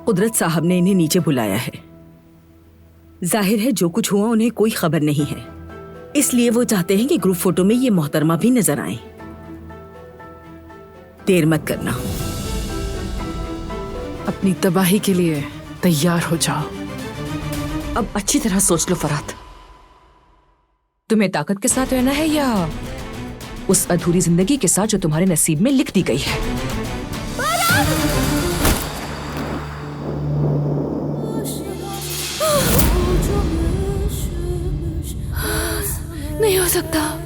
कुदरत साहब ने इन्हें नीचे बुलाया है। जाहिर है जो कुछ हुआ उन्हें कोई खबर नहीं है, इसलिए वो चाहते हैं कि ग्रुप फोटो में ये मोहतरमा भी नजर आए। देर मत करना, अपनी तबाही के लिए तैयार हो जाओ। अब अच्छी तरह सोच लो फरात, तुम्हें ताकत के साथ रहना है या उस अधूरी जिंदगी के साथ जो तुम्हारे नसीब में लिख दी गई है। नहीं हो सकता।